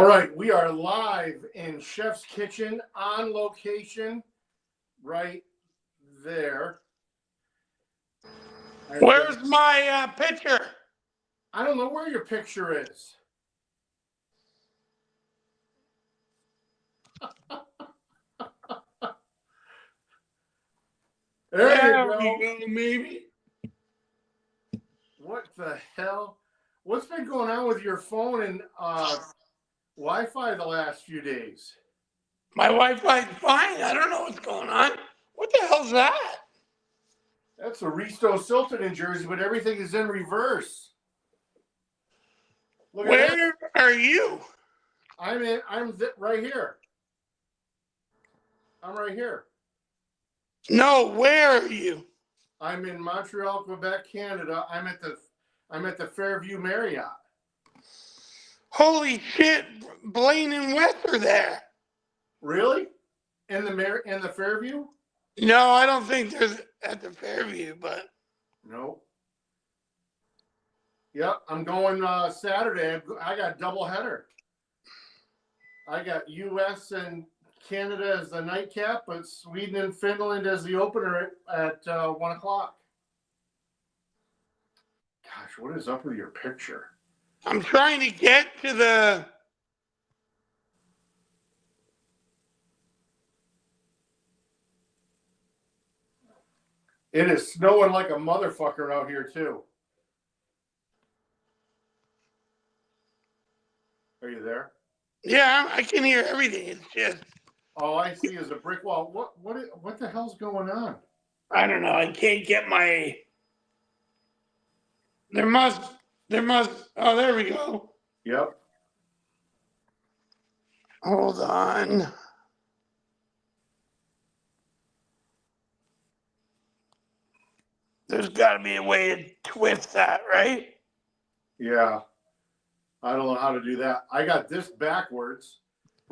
All right, we are live in Chef's Kitchen on location right there. Where's my picture? I don't know where your picture is. There you go. Maybe. What the hell? What's been going on with your phone and Wi-Fi the last few days? My Wi-Fi's fine. I don't know what's going on. What the hell's that? That's a Risto Silton in Jersey, but everything is in reverse. Look at Where are you? I'm right here. I'm right here. No, where are you? I'm in Montreal, Quebec, Canada. I'm at the Fairview Marriott. Holy shit, Blaine and Wes are there. Really? In the Fairview? No, I don't think there's at the Fairview, but No. Yep, I'm going Saturday. I got double header. I got U.S. and Canada as the nightcap, but Sweden and Finland as the opener at 1 o'clock. Gosh, what is up with your picture? I'm trying to get to the... It is snowing like a motherfucker out here, too. Are you there? Yeah, I can hear everything. It's just... All I see is a brick wall. What the hell's going on? I don't know. I can't get my... There must... Oh, there we go. Yep. Hold on. There's got to be a way to twist that, right? Yeah. I don't know how to do that. I got this backwards.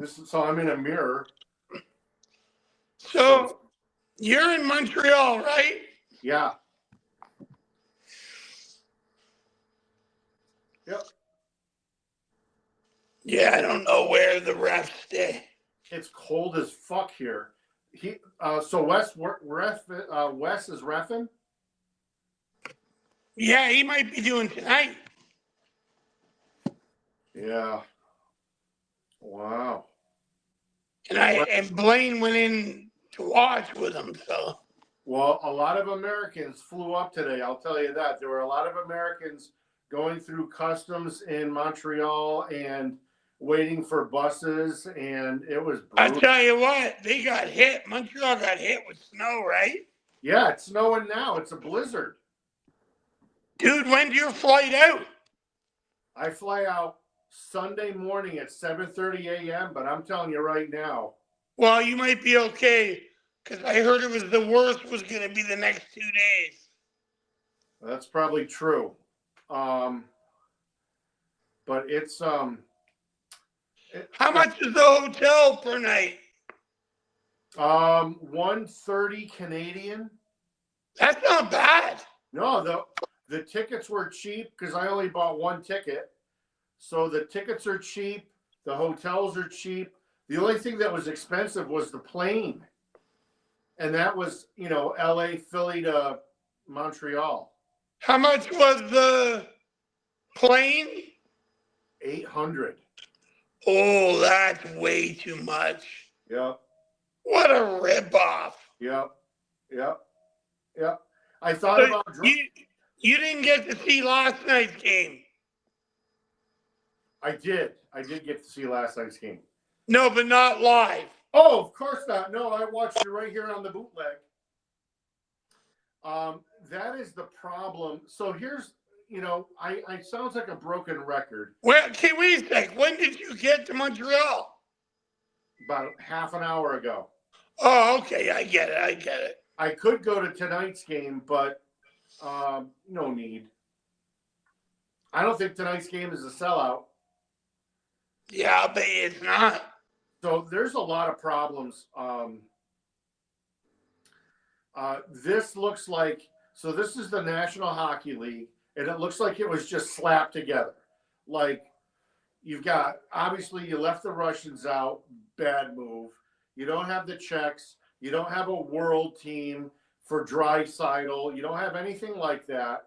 So I'm in a mirror. So you're in Montreal, right? Yeah. Yep. Yeah, I don't know where the refs stay. It's cold as fuck here. So Wes is reffing? Yeah, he might be doing tonight. Yeah. Wow. And Blaine went in to watch with him, so. Well, a lot of Americans flew up today. I'll tell you that. There were a lot of Americans going through customs in Montreal and waiting for buses, and it was brutal. I tell you what, they got hit. Montreal got hit with snow, right? Yeah, it's snowing now. It's a blizzard. Dude, when's your flight out? I fly out Sunday morning at 7:30 a.m., but I'm telling you right now. Well, you might be okay, because I heard it was the worst was going to be the next 2 days. That's probably true. But it's How much is the hotel per night? 130 Canadian. That's not bad. No, the tickets were cheap because I only bought one ticket. So the tickets are cheap, the hotels are cheap. The only thing that was expensive was the plane. And that was, LA, Philly to Montreal. How much was the plane? $800. Oh, that's way too much. Yep. What a ripoff. Yep. I thought about... You didn't get to see last night's game. I did get to see last night's game. No, but not live. Oh, of course not. No, I watched it right here on the bootleg. That is the problem. So here's, I sounds like a broken record. Well, okay, wait a sec. When did you get to Montreal? About half an hour ago. Oh, okay. I get it. I could go to tonight's game, but no need. I don't think tonight's game is a sellout. Yeah, I'll bet it's not. So there's a lot of problems. This looks like, so this is the National Hockey League, and it looks like it was just slapped together. Like you've got, obviously, you left the Russians out, bad move. You don't have the Czechs. You don't have a world team for Draisaitl. You don't have anything like that.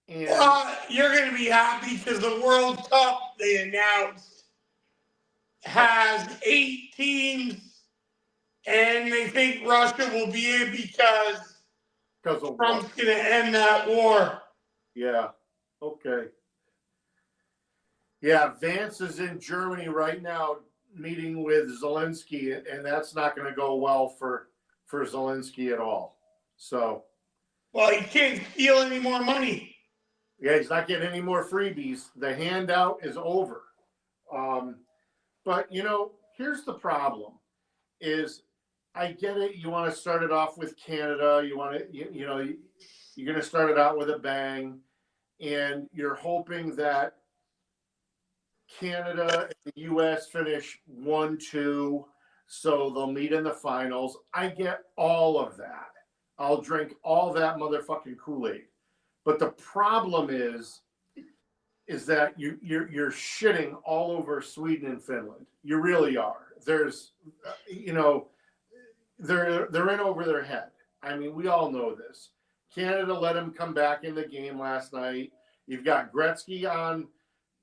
And you're going to be happy because the World Cup they announced has 8 teams, and they think Russia will be in because of Trump's going to end that war. Yeah. Okay. Yeah, Vance is in Germany right now meeting with Zelensky, and that's not going to go well for Zelensky at all. So, well, he can't steal any more money. Yeah, he's not getting any more freebies. The handout is over. But here's the problem: is I get it. You want to start it off with Canada. You want to, you're going to start it out with a bang, and you're hoping that Canada and the U.S. finish 1-2, so they'll meet in the finals. I get all of that. I'll drink all that motherfucking Kool-Aid. But the problem is that you're shitting all over Sweden and Finland. You really are. There's, they're in over their head. I mean, we all know this. Canada let him come back in the game last night. You've got Gretzky on,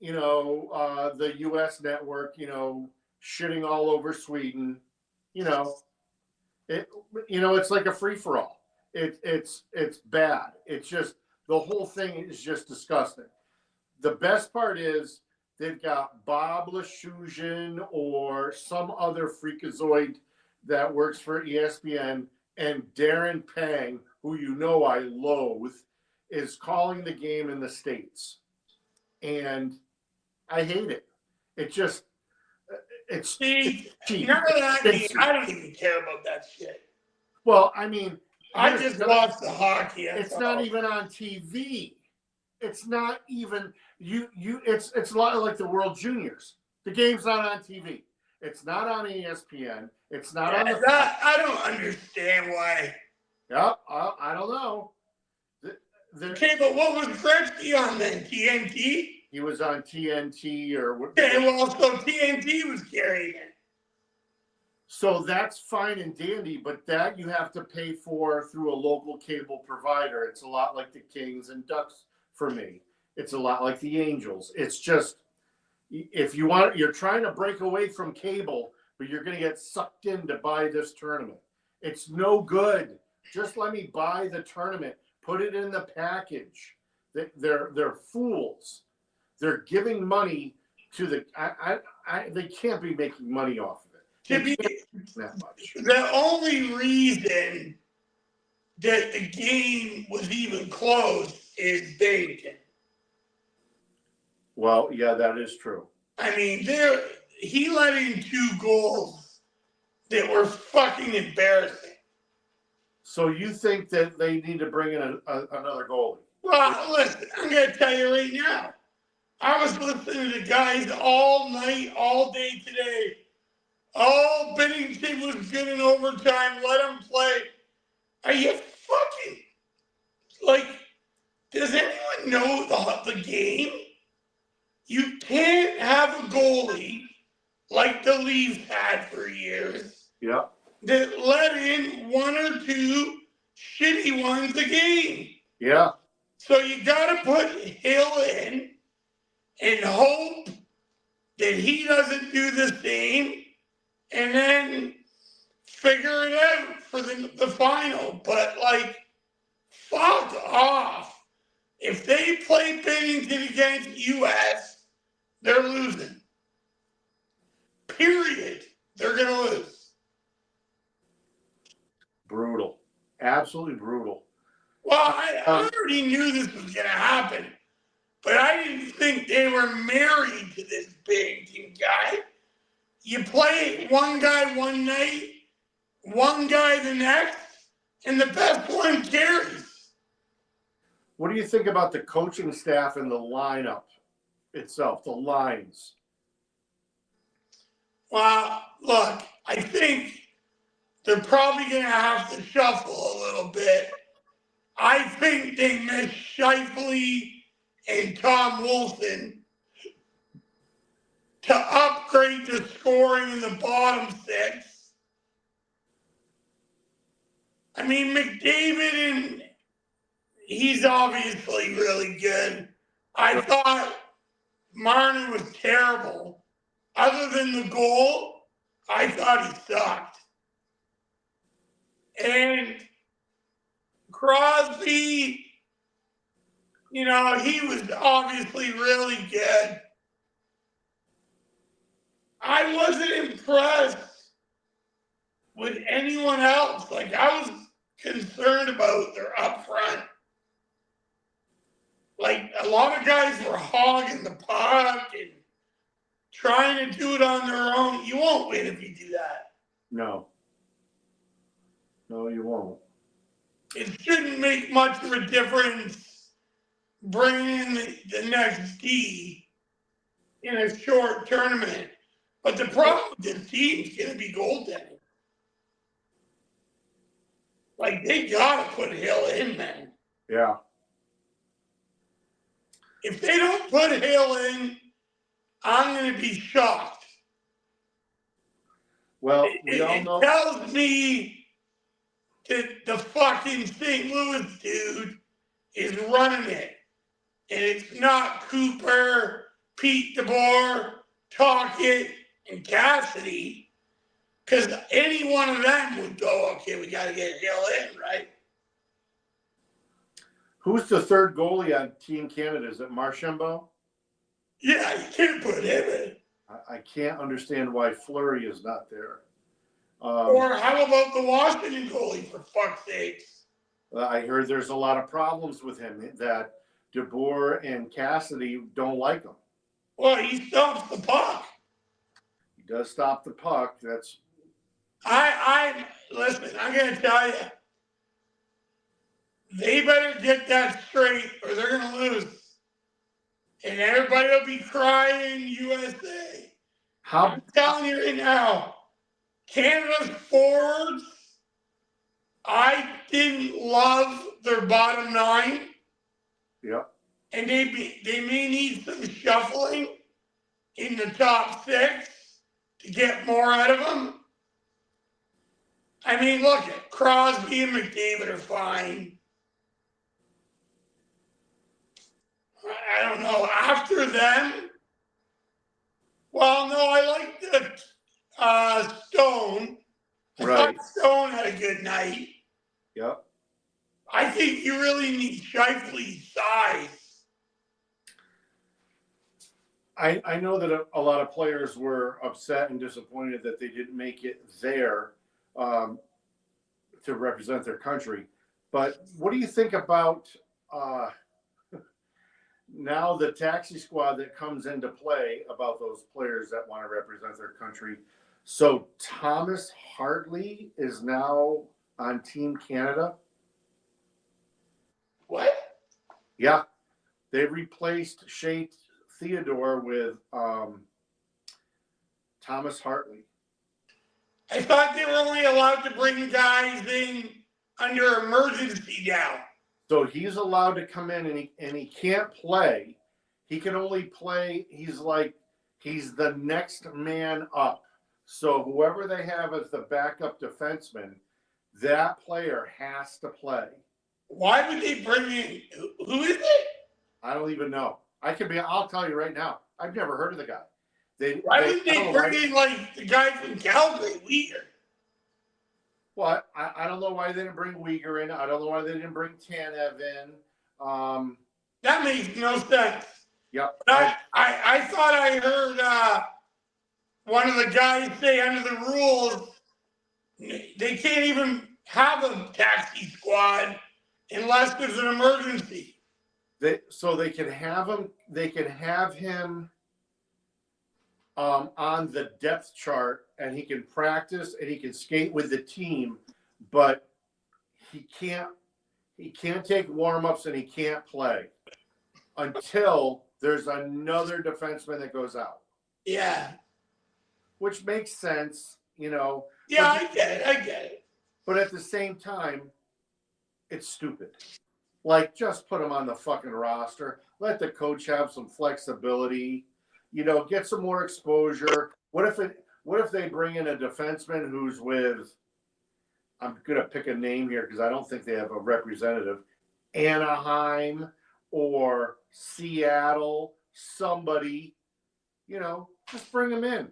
the U.S. network, shitting all over Sweden. It's like a free for all. It's bad. It's just, the whole thing is just disgusting. The best part is they've got Bob Lashuzhin or some other freakazoid that works for ESPN, and Darren Pang, who I loathe, is calling the game in the States. And I hate it. It's cheap. None of that. I don't even care about that shit. Well, I mean, I just watch the hockey. It's not even on TV. It's not even it's a lot like the World Juniors. The game's not on TV. It's not on ESPN. It's not on the. I don't understand why. Yep, I don't know. Okay, but what was Gretzky on then? TNT? He was on TNT or what? Okay, well, so TNT was carrying it. So that's fine and dandy, but that you have to pay for through a local cable provider. It's a lot like the Kings and Ducks for me. It's a lot like the Angels. It's just, if you're trying to break away from cable, but you're going to get sucked in to buy this tournament. It's no good. Just let me buy the tournament. Put it in the package. They're fools. They're giving money to the. They can't be making money off of it. That much. The only reason that the game was even close is Bennington. Well, yeah, that is true. I mean, he let in 2 goals that were fucking embarrassing. So you think that they need to bring in another goalie? Well, listen, I'm going to tell you right now. I was listening to guys all night, all day today. Oh, Bennington was good in overtime. Let him play. Are you fucking... does anyone know the game? You can't have a goalie like the Leafs had for years. Yeah. That let in 1 or 2 shitty ones a game. Yeah. So you got to put Hill in and hope that he doesn't do the same, and then figure it out for the final. But, fuck off. If they play Bennington against U.S., they're losing. Period. They're going to lose. Brutal. Absolutely brutal. Well, I already knew this was going to happen, but I didn't think they were married to this Bennington guy. You play one guy one night, one guy the next, and the best one carries. What do you think about the coaching staff and the lineup itself, the lines? Well, look, I think they're probably going to have to shuffle a little bit. I think they miss Scheifele and Tom Wilson. to upgrade the scoring in the bottom six. I mean, McDavid, and he's obviously really good. I thought Marner was terrible. Other than the goal, I thought he sucked. And Crosby, you know, he was obviously really good. I wasn't impressed with anyone else. Like, I was concerned about their up front. Like, a lot of guys were hogging the puck and trying to do it on their own. You won't win if you do that. No. No, you won't. It shouldn't make much of a difference bringing in the next D in a short tournament. But the problem with this team's going to be goaltending. Like, they got to put Hill in, man. Yeah. If they don't put Hill in, I'm going to be shocked. Well, we all know. It tells me that the fucking St. Louis dude is running it. And it's not Cooper, Pete DeBoer, Talkett, and Cassidy. Because any one of them would go, okay, we got to get Hill in, right? Who's the third goalie on Team Canada? Is it Marchambault? Yeah, you can't put him in. I can't understand why Fleury is not there. Or how about the Washington goalie, for fuck's sakes? I heard there's a lot of problems with him, that DeBoer and Cassidy don't like him. Well, he stops the puck. He does stop the puck. That's. Listen, I'm going to tell you, they better get that straight or they're going to lose. And everybody will be crying USA. I'm telling you right now, Canada's forwards, I didn't love their bottom nine. Yep. And they may need some shuffling in the top six to get more out of them. I mean, look, Crosby and McDavid are fine. I don't know. After them, well, no, I like the Stone. I thought Stone had a good night. Yep. I think you really need Scheifele's size. I know that a lot of players were upset and disappointed that they didn't make it there to represent their country. But what do you think about now the taxi squad that comes into play about those players that want to represent their country? So Thomas Hartley is now on Team Canada. What? Yeah. They replaced Shea Theodore with Thomas Hartley. I thought they were only allowed to bring guys in under emergency now. So he's allowed to come in and he can't play. He can only play. He's the next man up. So whoever they have as the backup defenseman, that player has to play. Why would they bring in? Who is it? I don't even know. I'll tell you right now. I've never heard of the guy. Why would they bring in like the guy from Calgary, Uyghur? Well, I don't know why they didn't bring Uyghur in. I don't know why they didn't bring Tanev in. That makes no sense. Yep. I thought I heard one of the guys say under the rules they can't even have a taxi squad unless there's an emergency. So they can have him. They can have him on the depth chart, and he can practice and he can skate with the team, but he can't take warm-ups and he can't play until there's another defenseman that goes out. Yeah. Which makes sense, you know. Yeah, I get it. But at the same time, it's stupid. Like, just put him on the fucking roster. Let the coach have some flexibility. get some more exposure. What if they bring in a defenseman who's with, I'm gonna pick a name here because I don't think they have a representative, Anaheim or Seattle, somebody, just bring them in.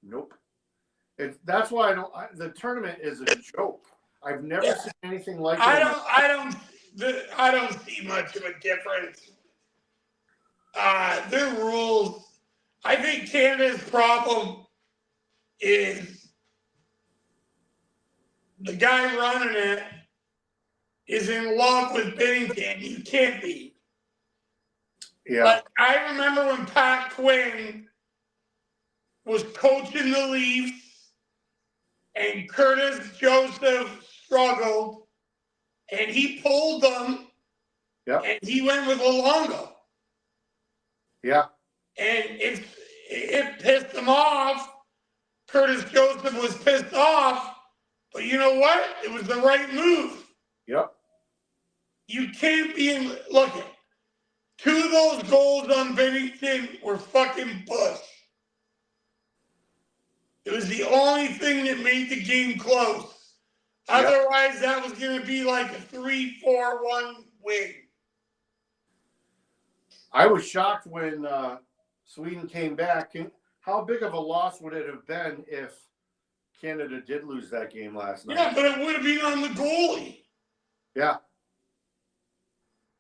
Nope. That's why the tournament is a joke. I've never seen anything like it. I don't see much of a difference. Their rules, I think Canada's problem is the guy running it is in love with Bennington. You can't be. Yeah. Like, I remember when Pat Quinn was coaching the Leafs and Curtis Joseph struggled and he pulled them. Yep. And he went with Luongo. Yeah. And it pissed him off. Curtis Joseph was pissed off. But you know what? It was the right move. Yep. You can't be in. Look, 2 of those goals on Bennington were fucking push. It was the only thing that made the game close. Yep. Otherwise, that was going to be like a 3-4-1 win. I was shocked when Sweden came back. How big of a loss would it have been if Canada did lose that game last night? Yeah, but it would have been on the goalie. Yeah.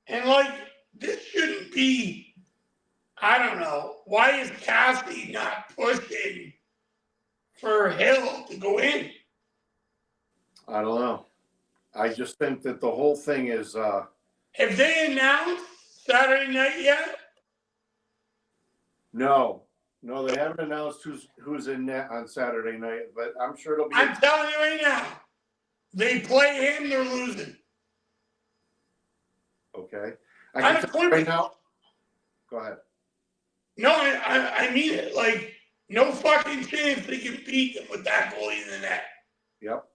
And this shouldn't be, I don't know. Why is Cassie not pushing for Hill to go in? I don't know. I just think that the whole thing is. Have they announced Saturday night yet? No, they haven't announced who's in net on Saturday night, but I'm sure it'll be. I'm telling you right now, they play him, they're losing. Okay. I can tell you right now. Go ahead. No, I mean it. No fucking chance they can beat them with that goalie in the net. Yep.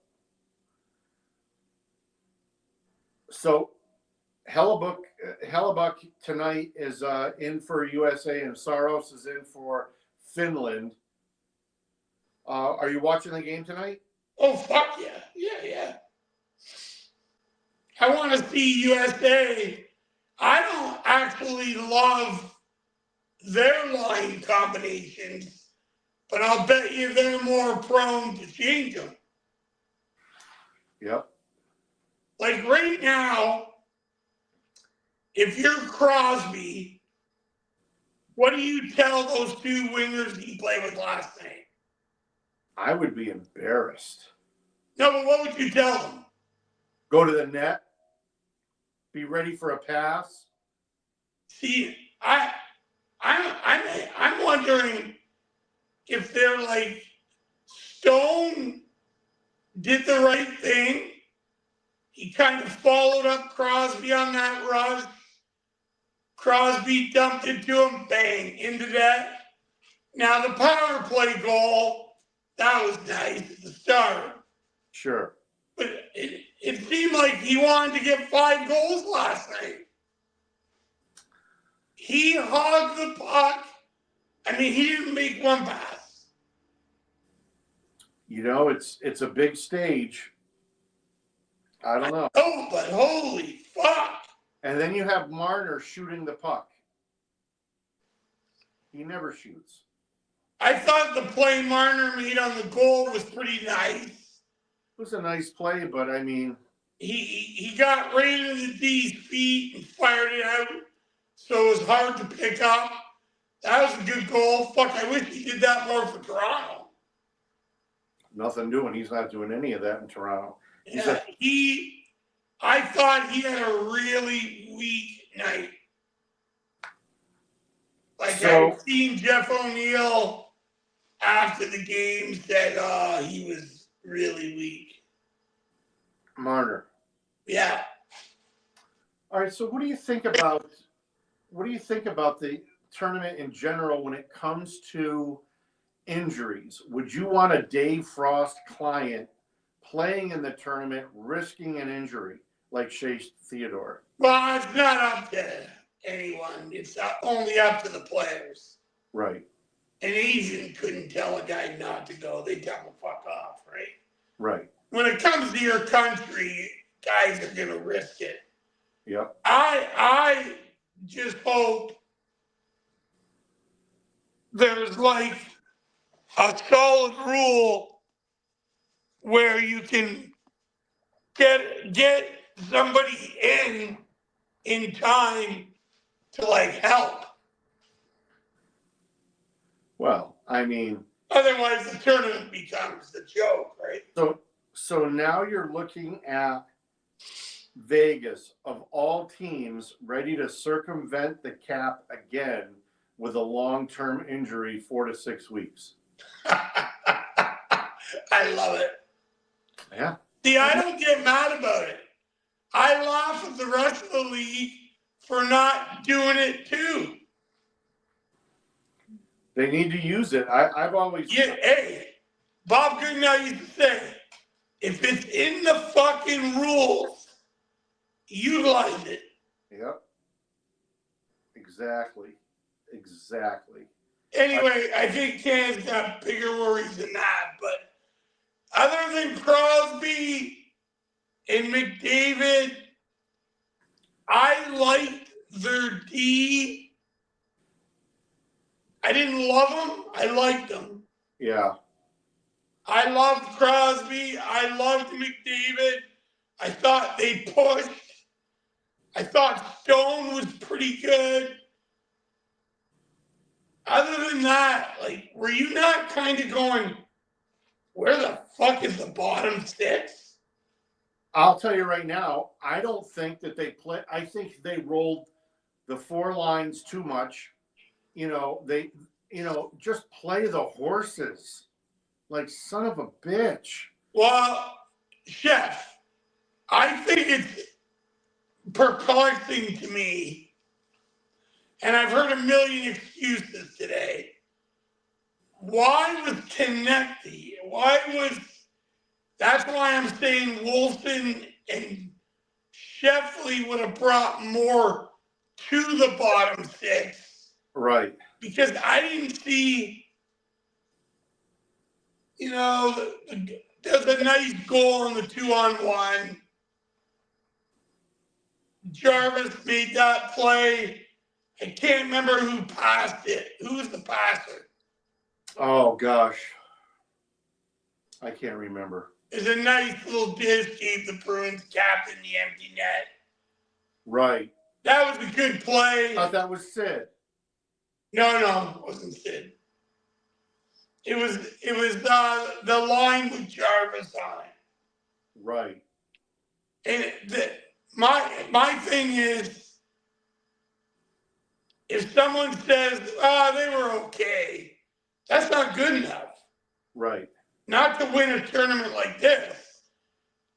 So Hellebuck tonight is in for USA, and Saros is in for Finland. Are you watching the game tonight? Oh, fuck yeah. Yeah. I want to see USA. I don't actually love their line combinations, but I'll bet you they're more prone to change them. Yep. Right now, if you're Crosby, what do you tell those 2 wingers he played with last night? I would be embarrassed. No, but what would you tell them? Go to the net. Be ready for a pass. See, I'm wondering if they're Stone did the right thing. He kind of followed up Crosby on that rush. Crosby dumped it to him, bang, into that. Now the power play goal, that was nice at the start. Sure. But it seemed like he wanted to get 5 goals last night. He hogged the puck. I mean, he didn't make 1 pass. It's a big stage. I don't know. Oh, but holy fuck. And then you have Marner shooting the puck. He never shoots. I thought the play Marner made on the goal was pretty nice. It was a nice play, but I mean... He got right into the D's feet and fired it out, so it was hard to pick up. That was a good goal. Fuck, I wish he did that more for Toronto. Nothing doing. He's not doing any of that in Toronto. I thought he had a really weak night. I've seen Jeff O'Neill after the game said he was really weak. Marner. Yeah. All right. So what do you think about the tournament in general when it comes to injuries? Would you want a Dave Frost client playing in the tournament, risking an injury like Shea Theodore? Well, it's not up to anyone. It's only up to the players. Right. An Asian couldn't tell a guy not to go. They tell him fuck off, right? Right. When it comes to your country, guys are gonna risk it. Yep. I just hope there's like a solid rule where you can get somebody in time to like help. Well, I mean, Otherwise the tournament becomes a joke, right? so now you're looking at Vegas of all teams ready to circumvent the cap again with a long-term injury, 4 to 6 weeks. I love it. Yeah. See, I don't get mad about it. I laugh at the rest of the league for not doing it too. They need to use it. I've always. Yeah, hey, Bob Goodenow used to say, if it's in the fucking rules, utilize it. Yep. Exactly. Anyway, I think Can's got bigger worries than that. But other than Crosby and McDavid, I liked their D. I didn't love them. I liked them. Yeah. I loved Crosby. I loved McDavid. I thought they pushed. I thought Stone was pretty good. Other than that, like, were you not kind of going, where the fuck is the bottom six? I'll tell you right now, I don't think that they play. I think they rolled the 4 lines too much. Just play the horses. Like, son of a bitch. Well, Chef, I think it's perplexing to me, and I've heard a million excuses today. Why was Konecny? That's why I'm saying Wolfen and Sheffley would have brought more to the bottom six. Right. Because I didn't see, there's a nice goal on the 2-on-1. Jarvis made that play. I can't remember who passed it. Who was the passer? Oh, gosh. I can't remember. There's a nice little dish, gave the Bruins captain the empty net. Right. That was a good play. I thought that was Sid. No, it wasn't Sid. It was the line with Jarvis on it. Right. And my thing is, if someone says, they were okay, that's not good enough. Right. Not to win a tournament like this.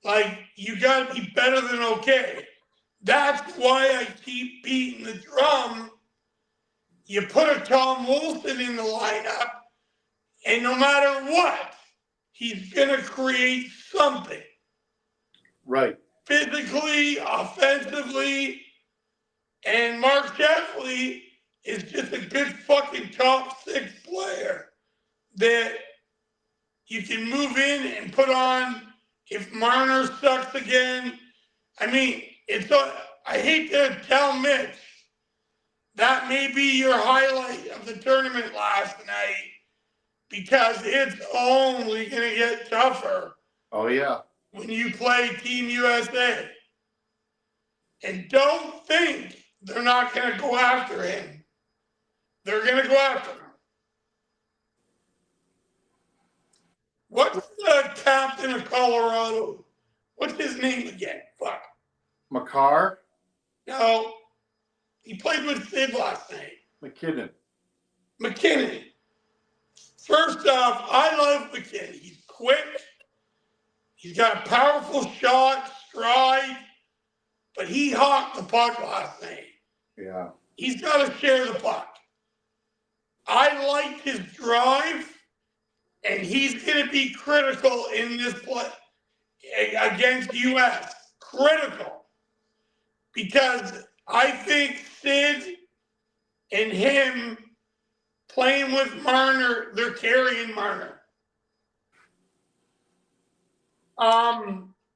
Like, you got to be better than okay. That's why I keep beating the drum. You put a Tom Wilson in the lineup, and no matter what, he's going to create something. Right. Physically, offensively, and Mark Sheffley is just a good fucking top 6 player that you can move in and put on if Marner sucks again. I mean, I hate to tell Mitch, that may be your highlight of the tournament last night because it's only going to get tougher. Oh, yeah. When you play Team USA. And don't think they're not going to go after him. They're going to go after him. What's the captain of Colorado? What's his name again? Fuck. Makar? No. He played with Sid last night. McKinnon. First off, I love McKinnon. He's quick. He's got a powerful shot, stride, but he hawked the puck last night. Yeah. He's got to share the puck. I liked his drive, and he's going to be critical in this play against U.S. Critical. Because I think Sid and him playing with Marner, they're carrying Marner.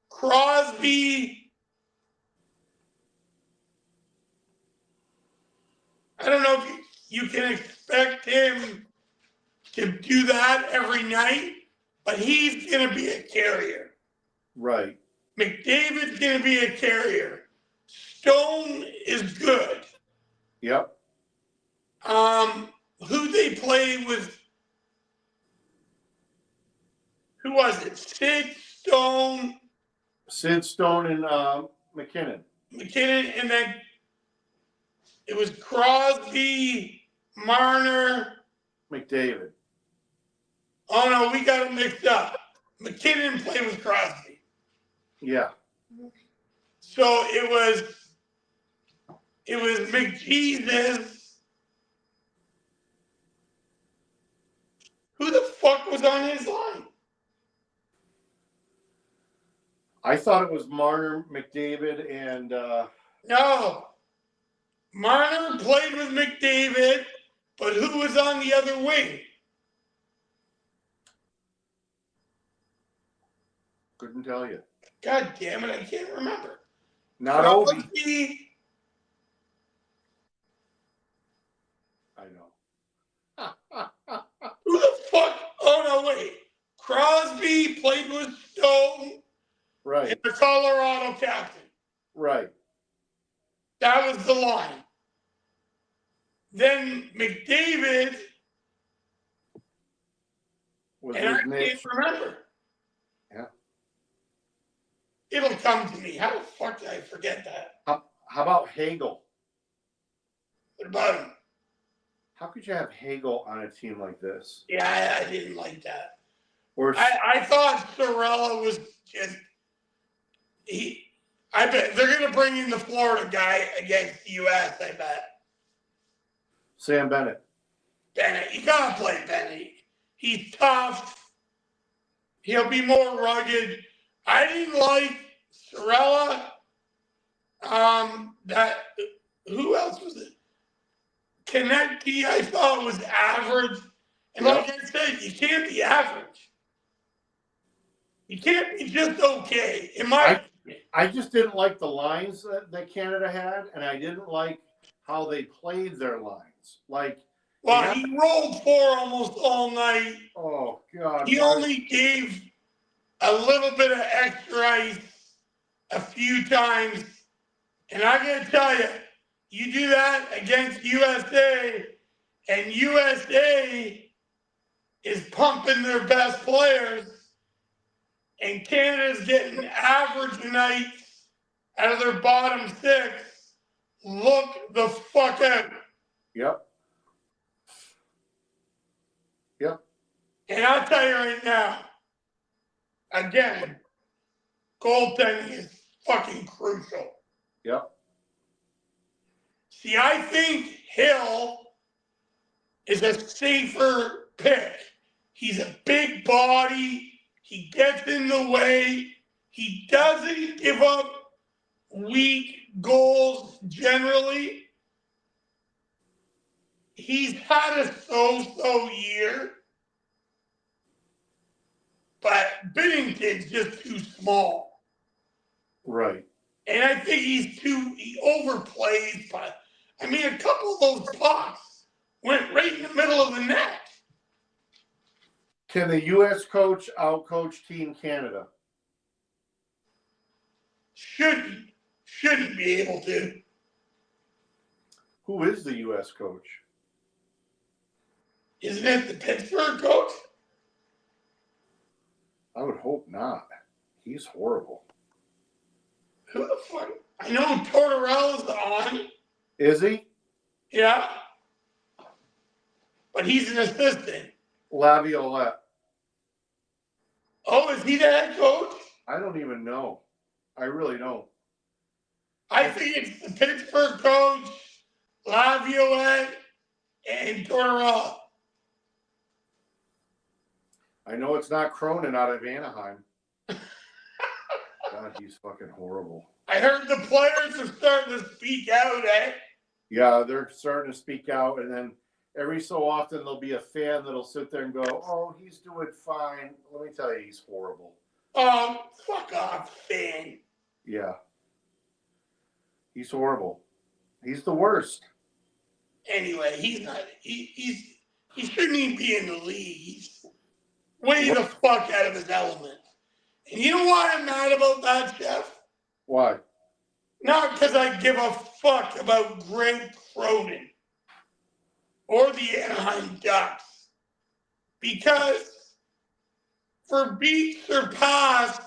Crosby, I don't know if you can expect him to do that every night, but he's going to be a carrier. Right. McDavid's going to be a carrier. Stone is good. Yep. Who they play with? Who was it? Sid, Stone, and McKinnon. and then it was Crosby, Marner. McDavid. Oh no, we got them mixed up. McKinnon played with Crosby. Yeah. So it was McJesus. Who the fuck was on his line? I thought it was Marner, McDavid, and No. Marner played with McDavid, but who was on the other wing? couldn't tell you. God damn it, I can't remember. Not Obi. Crosby. I know. Who the fuck? Oh no, wait. Crosby played with Stone Right. and the Colorado captain. Right. That was the line. Then McDavid, Was and I with Mitch. can't remember. Yeah. It'll come to me. How the fuck did I forget that? How about Hagel? What about him? How could you have Hagel on a team like this? Yeah, I didn't like that. Or I thought Sorella was just I bet they're gonna bring in the Florida guy against the US, I bet. Sam Bennett. Bennett, you gotta play Bennett. He's tough. He'll be more rugged. I didn't like Sorella. Who else was it? Konecny, I thought was average. And like I said, you can't be average. You can't be just okay. I just didn't like the lines that Canada had, and I didn't like how they played their lines. Like, well, he rolled four almost all night. Oh God! He only gave a little bit of extra ice a few times, and I gotta tell you, you do that against USA, and USA is pumping their best players, and Canada's getting average nights out of their bottom six. Look the fuck out. Yep. And I'll tell you right now, again, goaltending is fucking crucial. Yep. See, I think Hill is a safer pick. He's a big body. He gets in the way. He doesn't give up weak goals generally. He's had a so-so year. But Binnington's just too small. Right. And I think he overplays, but I mean, a couple of those pucks went right in the middle of the net. Can the U.S. coach outcoach Team Canada? Shouldn't be able to. Who is the U.S. coach? Isn't it the Pittsburgh coach? I would hope not. He's horrible. Who the fuck? I know Tortorella's on. Is he? Yeah. But he's an assistant. Laviolette. Oh, is he the head coach? I don't even know. I really don't. I think it's the Pittsburgh coach, Laviolette, and Tortorella. I know it's not Cronin out of Anaheim. God, he's fucking horrible. I heard the players are starting to speak out, eh? Yeah, they're starting to speak out, and then every so often there'll be a fan that'll sit there and go, "Oh, he's doing fine." Let me tell you, he's horrible. Fuck off, fan. Yeah, he's horrible. He's the worst. Anyway, he's not. He shouldn't even be in the league. He's way the fuck out of his element. And you know why I'm mad about that, Jeff? Why? Not because I give a fuck about Greg Cronin or the Anaheim Ducks. Because Verbeek surpassed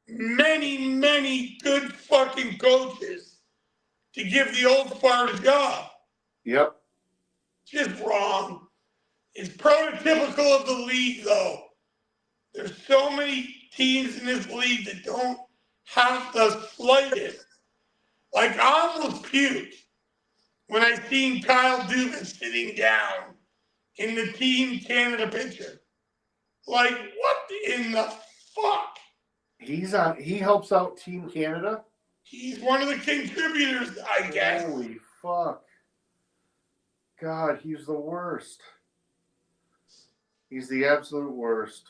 many, many good fucking coaches to give the old fart a job. Yep. Just wrong. It's prototypical of the league, though. There's so many teams in this league that don't have the slightest. Like, I almost puked when I seen Kyle Dubas sitting down in the Team Canada picture. Like, what in the fuck? He helps out Team Canada. He's one of the contributors, I guess. Holy fuck. God, he's the worst. He's the absolute worst.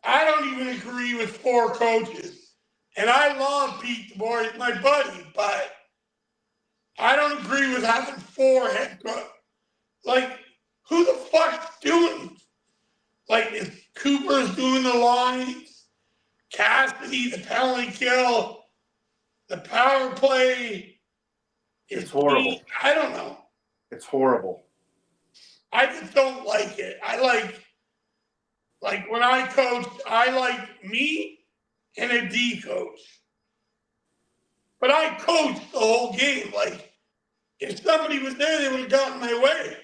I don't even agree with 4 coaches. And I love Pete DeBoer, he's my buddy, but I don't agree with having 4 head coaches. Like, who the fuck's doing? Like, is Cooper's doing the lines? Cassidy, the penalty kill, the power play? It's horrible. I don't know. It's horrible. I just don't like it. I like when I coached, I like me and a D coach. But I coached the whole game. Like, if somebody was there, they would have gotten my way.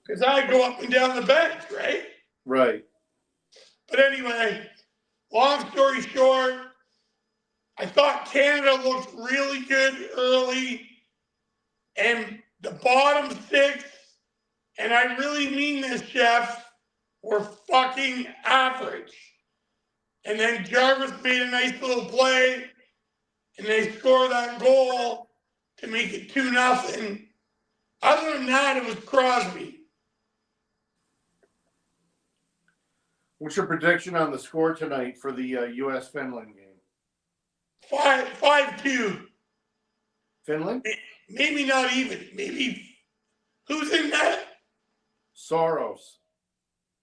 Because I go up and down the bench, right? Right. But anyway, long story short, I thought Canada looked really good early. And the bottom 6, and I really mean this, Jeff, were fucking average. And then Jarvis made a nice little play, and they scored that goal to make it 2-0. Other than that, it was Crosby. What's your prediction on the score tonight for the U.S. Finland game? 5-2. Finland? Maybe not even. Maybe who's in that? Soros.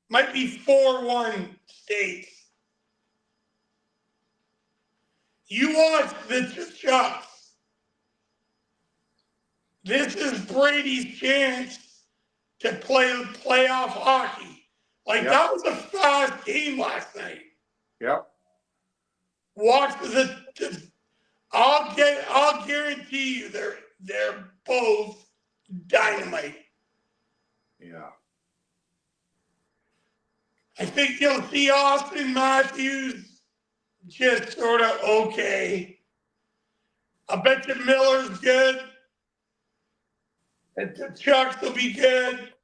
Might be 4-1 States. You watch the Chucks. This is Brady's chance to play playoff hockey. Like, yep. That was a fast game last night. Yep. Watch I'll guarantee you they're both dynamite. Yeah. I think you'll see Austin Matthews just sort of okay. I bet you Miller's good. And the Chucks will be good.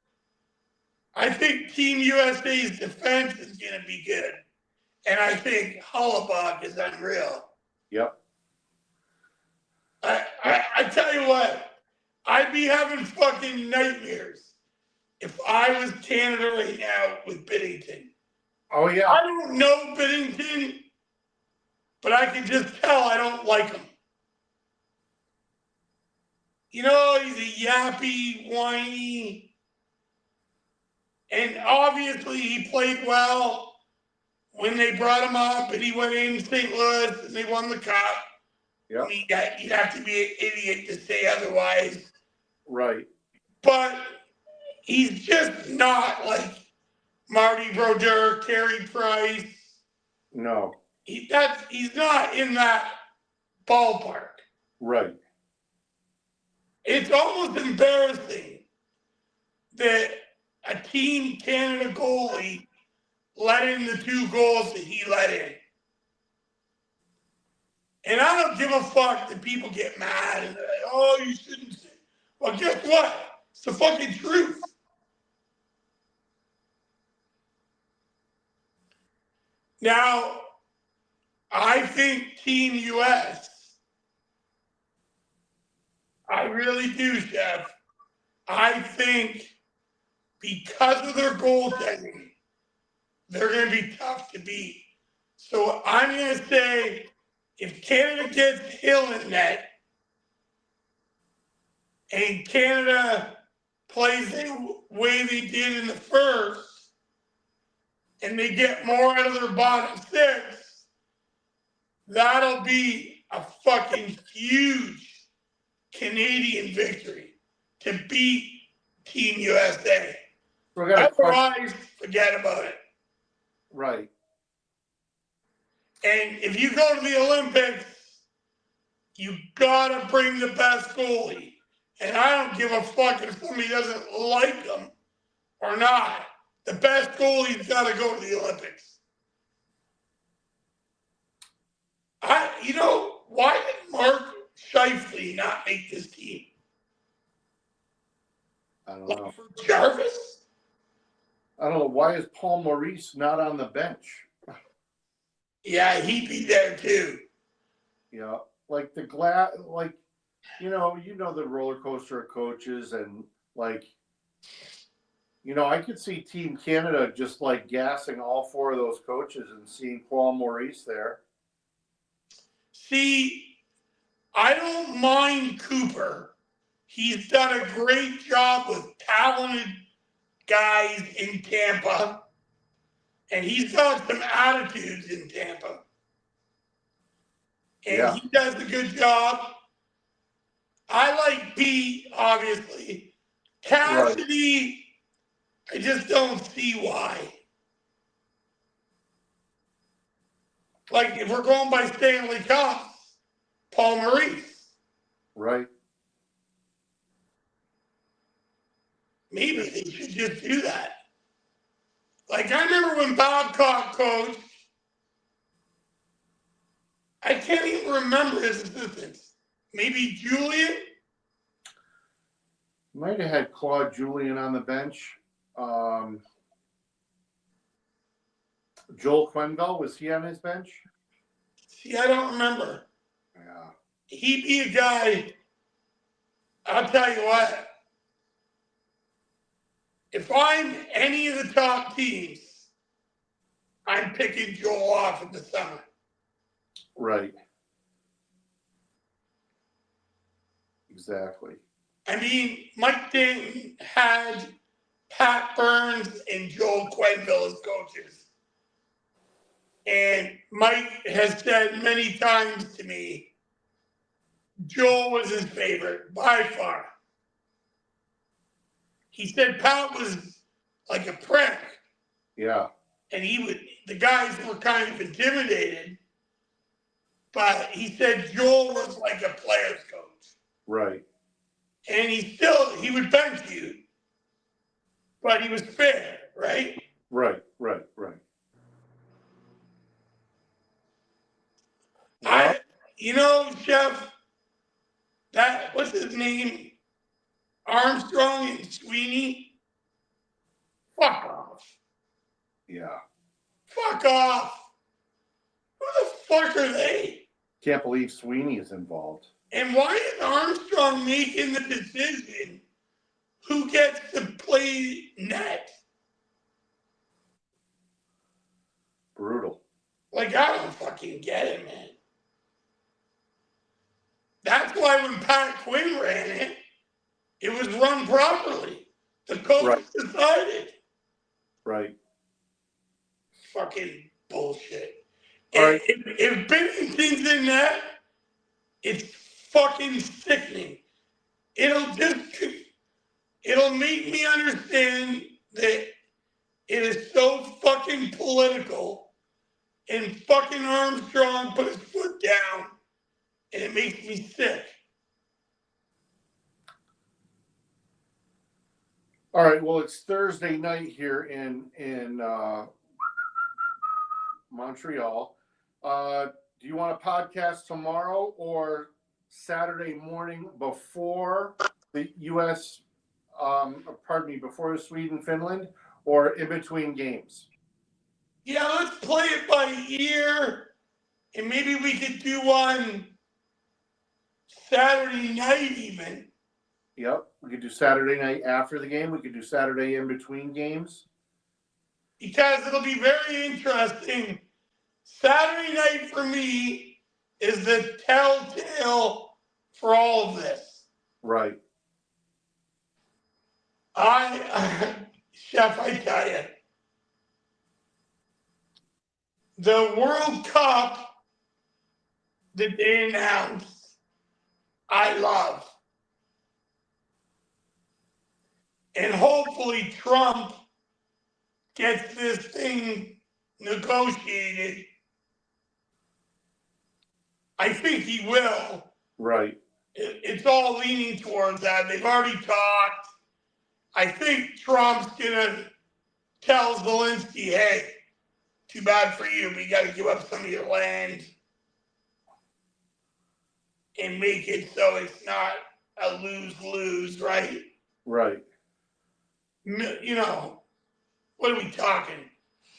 I think Team USA's defense is going to be good. And I think Hollabaugh is unreal. Yep. I tell you what, I'd be having fucking nightmares if I was Canada right now with Binnington. Oh, yeah. I don't know Binnington, but I can just tell I don't like him. You know, he's a yappy, whiny, and obviously he played well when they brought him up and he went in St. Louis and they won the cup. Yep. You'd have to be an idiot to say otherwise. Right. But he's just not like Marty Brodeur, Carey Price. No. He's not in that ballpark. Right. It's almost embarrassing that a Team Canada goalie let in the 2 goals that he let in. And I don't give a fuck that people get mad and they're like, oh, you shouldn't say. Well, guess what? It's the fucking truth. Now, I think Team US, I really do, Chef. I think because of their goaltending, they're going to be tough to beat. So I'm going to say if Canada gets Hill in net and Canada plays the way they did in the first, and they get more out of their bottom six, that'll be a fucking huge Canadian victory to beat Team USA. Otherwise, forget about it. Right. And if you go to the Olympics, you gotta bring the best goalie. And I don't give a fuck if somebody doesn't like them or not. The best goalie's gotta go to the Olympics. Why did Mark Scheifele not make this team? I don't know. For Jarvis? I don't know. Why is Paul Maurice not on the bench? Yeah, he'd be there too. Yeah, like the the roller coaster of coaches, and I could see Team Canada just gassing all four of those coaches and seeing Paul Maurice there. See, I don't mind Cooper. He's done a great job with talented guys in Tampa, and he's got some attitudes in Tampa. And he does a good job. I like Pete, obviously. Cassidy, right. I just don't see why. Like, if we're going by Stanley Cup, Paul Maurice. Right. Maybe they should just do that. Like, I remember when Babcock coached, I can't even remember his assistants. Maybe Julian? Might have had Claude Julien on the bench. Joel Quenneville, was he on his bench? See, I don't remember. Yeah. He'd be a guy, I'll tell you what. If I'm any of the top teams, I'm picking Joel off in the summer. Right. Exactly. I mean, Mike Danton had Pat Burns and Joel Quenneville as coaches. And Mike has said many times to me, Joel was his favorite by far. He said Pat was like a prick. Yeah. And the guys were kind of intimidated. But he said Joel was like a player's coach. Right. And he would bench you. But he was fair, right? Right. Chef, what's his name? Armstrong and Sweeney? Fuck off. Yeah. Fuck off. Who the fuck are they? Can't believe Sweeney is involved. And why is Armstrong making the decision who gets to play net? Brutal. Like, I don't fucking get it, man. That's why when Pat Quinn ran it, it was run properly. The coach decided. Right. Fucking bullshit. Right. If Bennington's in that, it's fucking sickening. It'll make me understand that it is so fucking political, and fucking Armstrong put his foot down, and it makes me sick. All right. Well, it's Thursday night here in Montreal. Do you want a podcast tomorrow or Saturday morning before the U.S. Before Sweden, Finland, or in between games? Yeah, let's play it by ear. And maybe we could do one Saturday night even. Yep. We could do Saturday night after the game. We could do Saturday in between games. Because it'll be very interesting. Saturday night for me is the telltale for all of this. Right. Chef, I tell you, the World Cup that they announced, I love. And hopefully Trump gets this thing negotiated. I think he will. Right. It's all leaning towards that. They've already talked. I think Trump's going to tell Zelensky, hey, too bad for you, but you got to give up some of your land and make it so it's not a lose-lose, right? Right. You know, what are we talking?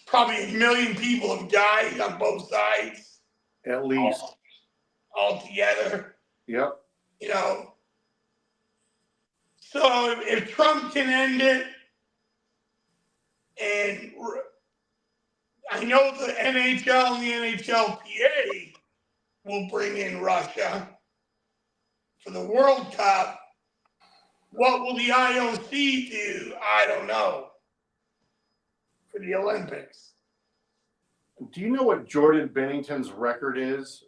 Probably 1 million people have died on both sides. At least. All together. Yep. You know. So if Trump can end it, and I know the NHL and the NHLPA will bring in Russia for the World Cup. What will the IOC do? I don't know. For the Olympics. Do you know what Jordan Bennington's record is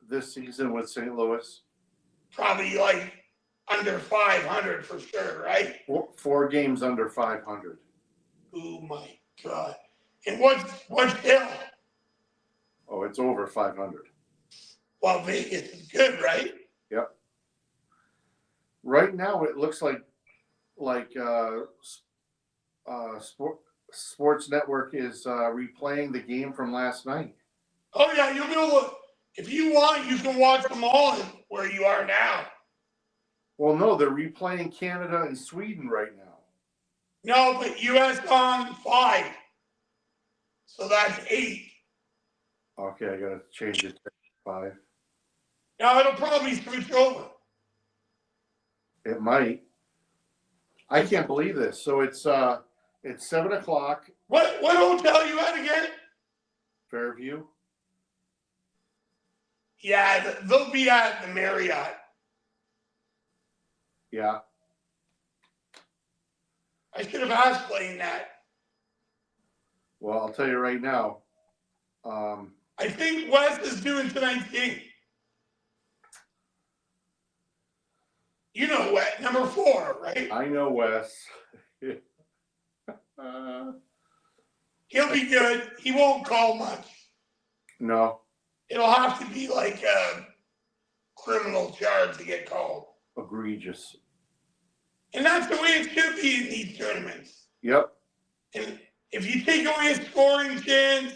this season with St. Louis? Probably like under 500 for sure, right? 4 games under 500. Oh my God. And what's Hill? Oh, it's over 500. Well, Vegas is good, right? Yep. Right now, it looks like Sports Network is replaying the game from last night. Oh yeah, you'll be able to. If you want, you can watch them all where you are now. Well, no, they're replaying Canada and Sweden right now. No, but US on 5. So that's 8. Okay, I gotta change it to 5. Now it'll probably switch over. It might. I can't believe this. So it's 7 o'clock. What hotel you at again? Fairview. Yeah, they'll be at the Marriott. Yeah. I should have asked Blaine that. Well, I'll tell you right now. I think West is doing tonight's game. You know what? Number 4, right? I know Wes. He'll be good. He won't call much. No. It'll have to be like a criminal charge to get called. Egregious. And that's the way it should be in these tournaments. Yep. And if you take away a scoring chance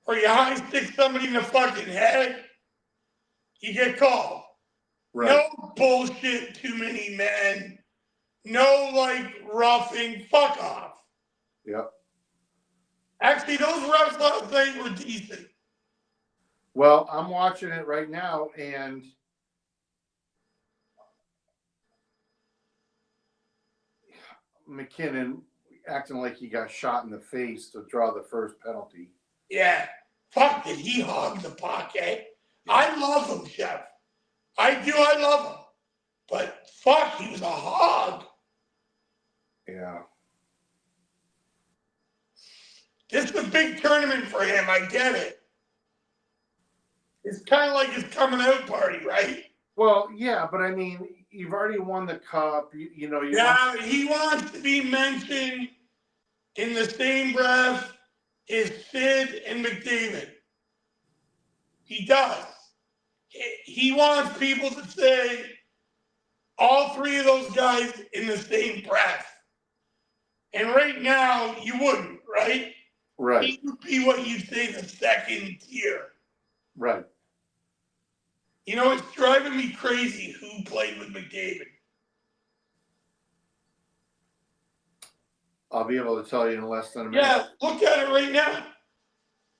or you high stick somebody in the fucking head, you get called. Right. No bullshit, too many men. No, like, roughing. Fuck off. Yep. Actually, those refs last night were decent. Well, I'm watching it right now, and McKinnon acting like he got shot in the face to draw the first penalty. Yeah. Fuck, did he hog the puck, eh? I love him, Chef. I do, I love him. But fuck, he was a hog. Yeah. This is a big tournament for him, I get it. It's kind of like his coming out party, right? Well, yeah, but I mean, you've already won the cup. You know. He wants to be mentioned in the same breath as Sid and McDavid. He does. He wants people to say all 3 of those guys in the same breath. And right now, you wouldn't, right? Right. He would be what you'd say the second tier. Right. You know, it's driving me crazy who played with McDavid. I'll be able to tell you in less than a minute. Yeah, look at it right now.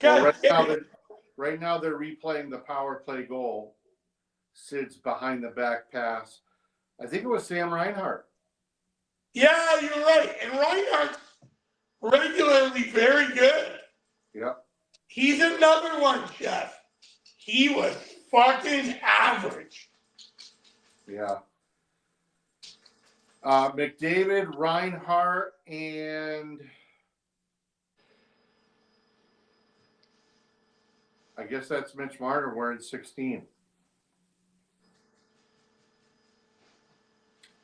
Well, God, Right now they're replaying the power play goal. Sid's behind the back pass. I think it was Sam Reinhart. Yeah, you're right. And Reinhardt's regularly very good. Yep. He's another one, Chef. He was fucking average. Yeah. McDavid, Reinhart, and I guess that's Mitch Marner wearing 16.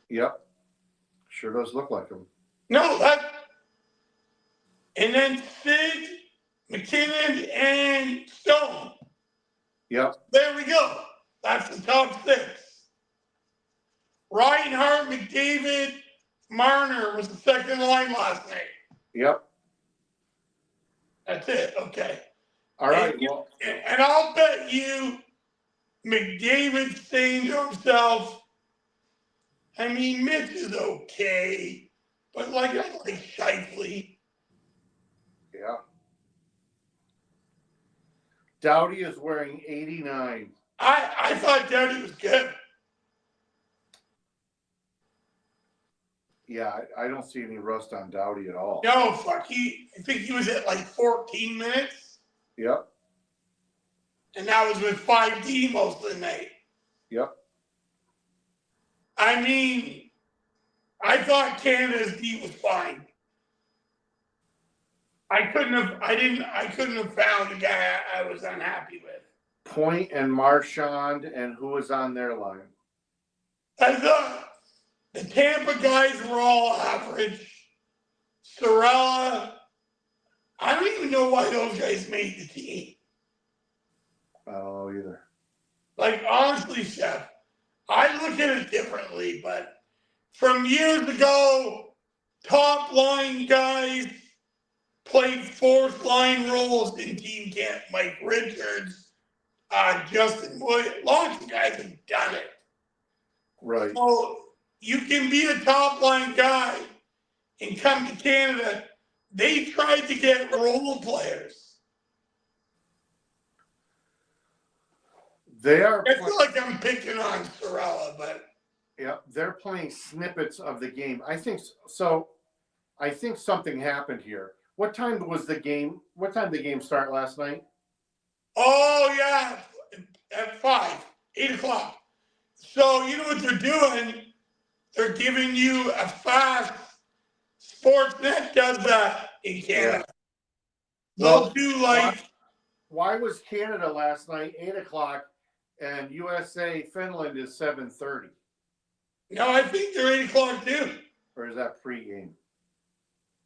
Yep. Sure does look like him. No, and then Sid, McKinnon, and Stone. Yep. There we go. That's the top 6. Reinhart, McDavid, Marner was the second line last night. Yep. That's it. Okay. All right. And I'll bet you McDavid's saying to himself, I mean, Mitch is okay, but I like Shifley. Yeah. Doughty is wearing 89. I thought Doughty was good. Yeah, I don't see any rust on Doughty at all. No, fuck. I think he was at 14 minutes. Yep. And that was with 5D most of the night. Yep. I mean, I thought Canada's D was fine. I couldn't have found a guy I was unhappy with. Point and Marchand, and who was on their line? I thought the Tampa guys were all average. Sorella, I don't even know why those guys made the team. I don't know either. Honestly, Chef, I look at it differently, but from years ago, top line guys played fourth line roles in team camp. Mike Richards, Justin Williams, lots of guys have done it. Right. So you can be a top line guy and come to Canada. They tried to get role players. I feel like I'm picking on Sorella, but yeah, they're playing snippets of the game. I think so. I think something happened here. What time was the game? What time did the game start last night? Oh yeah, at 8 o'clock. So you know what they're doing? They're giving you a fast. Sportsnet does that in Canada. Yeah. They'll do Why was Canada last night 8 o'clock and USA Finland is 7:30? No, I think they're 8 o'clock too. Or is that pregame?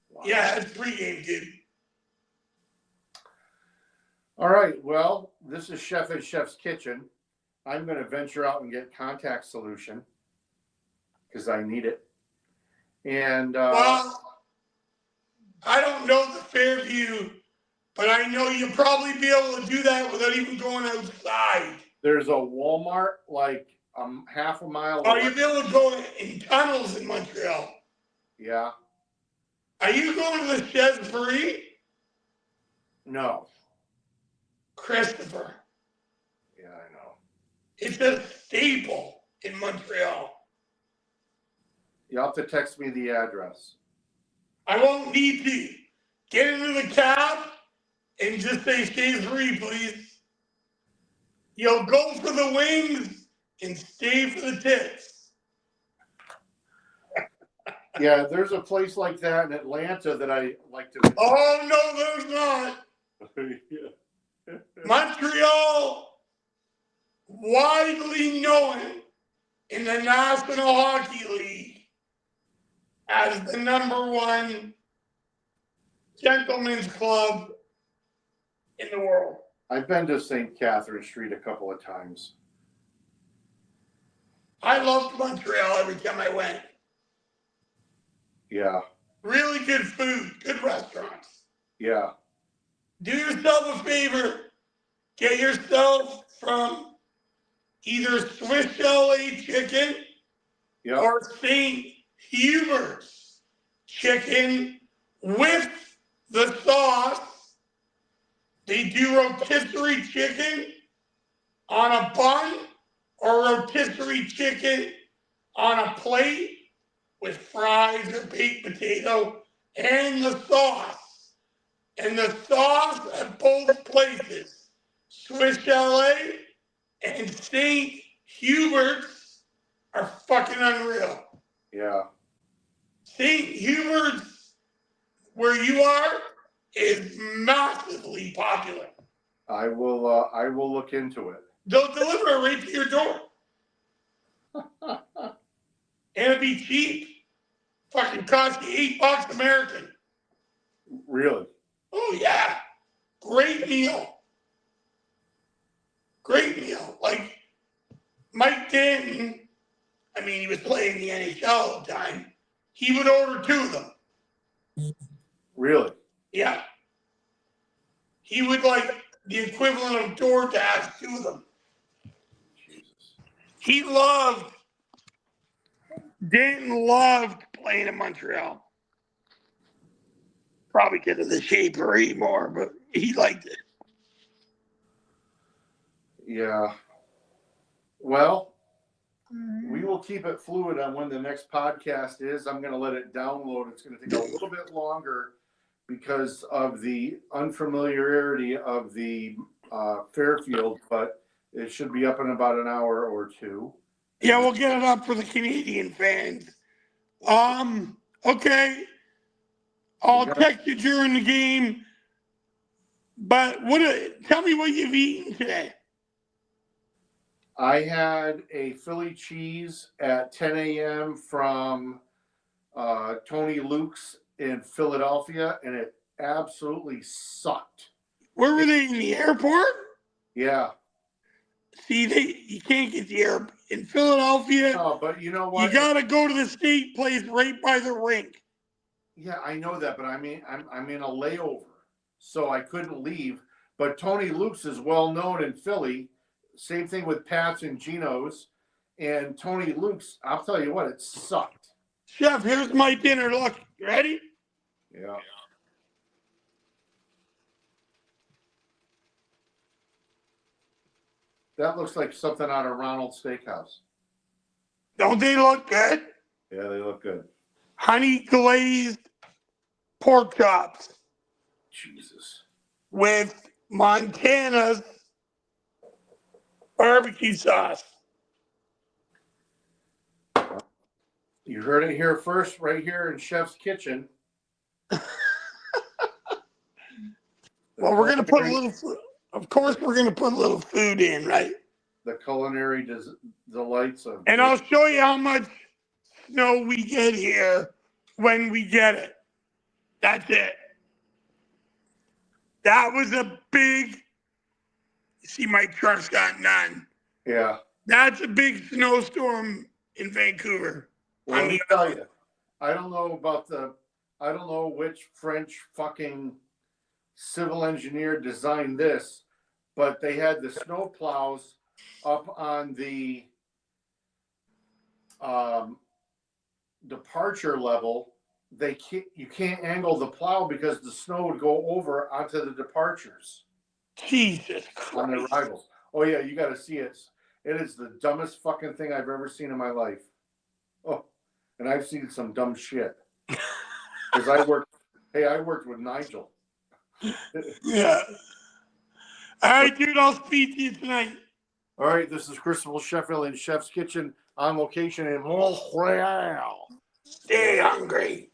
Wow. Yeah, it's pregame, dude. All right. Well, this is Chef and Chef's Kitchen. I'm going to venture out and get contact solution because I need it. And well, I don't know the Fairview, but I know you'll probably be able to do that without even going outside. There's a Walmart half a mile away. You'll be able to go in tunnels in Montreal. Yeah. Are you going to the Chez Paris? No. Christopher. Yeah, I know. It's a staple in Montreal. You'll have to text me the address. I won't need to. Get into the cab and just say Chez Paris, please. You'll go for the wings and stay for the tits. Yeah, there's a place like that in Atlanta that I like to. Oh, no, there's not. Yeah. Montreal, widely known in the National Hockey League as the #1 gentleman's club in the world. I've been to St. Catherine Street a couple of times. I loved Montreal every time I went. Yeah. Really good food, good restaurants. Yeah. Do yourself a favor. Get yourself from either Swiss Chalet chicken or St. Hubert's chicken with the sauce They do rotisserie chicken on a bun or rotisserie chicken on a plate with fries or baked potato and the sauce. And the sauce at both places, Swiss Chalet and St. Hubert's, are fucking unreal. Yeah. St. Hubert's, where you are, is massively popular. I will look into it. They'll deliver it right to your door. And it'll be cheap. Fucking cost you $8 American. Really? Oh yeah. Great meal. Great meal. Like Mike Danton, I mean, he was playing the NHL all the time. He would order 2 of them. Really? Yeah. He would like the equivalent of DoorDash 2 of them. Jesus. Danton loved playing in Montreal. Probably because of the shape or eat more, but he liked it. Yeah. Well, we will keep it fluid on when the next podcast is. I'm going to let it download. It's going to take a little bit longer because of the unfamiliarity of the Fairfield, but it should be up in about an hour or 2. Yeah, we'll get it up for the Canadian fans. Okay. I'll text you during the game. But tell me what you've eaten today. I had a Philly cheese at 10 a.m. from Tony Luke's in Philadelphia, and it absolutely sucked. Where were they, in the airport? Yeah. See, you can't get the air in Philadelphia. No, but you know what? You got to go to the state place right by the rink. Yeah, I know that, but I mean, I'm in a layover, so I couldn't leave. But Tony Luke's is well known in Philly. Same thing with Pat's and Gino's. And Tony Luke's, I'll tell you what, it sucked. Chef, here's my dinner. Look, you ready? Yeah. That looks like something out of Ronald's Steakhouse. Don't they look good? Yeah, they look good. Honey glazed pork chops Jesus. with Montana's barbecue sauce. You heard it here first, right here in Chef's Kitchen. Well, we're going to put a little food. Of course, we're going to put a little food in, right? The culinary delights of. And I'll show you how much snow we get here when we get it. That's it. That was a big, you see my truck's got none. Yeah. That's a big snowstorm in Vancouver. Well, let me tell you, I don't know which French fucking civil engineer designed this, but they had the snow plows up on the departure level. You can't angle the plow because the snow would go over onto the departures. Jesus Christ. On the arrivals. Oh yeah, you got to see it. It is the dumbest fucking thing I've ever seen in my life. Oh, and I've seen some dumb shit. Because I worked with Nigel. Yeah. All right, dude, I'll speak to you tonight. All right, this is Christopher Sheffield in Chef's Kitchen on location in Montreal. Stay hungry.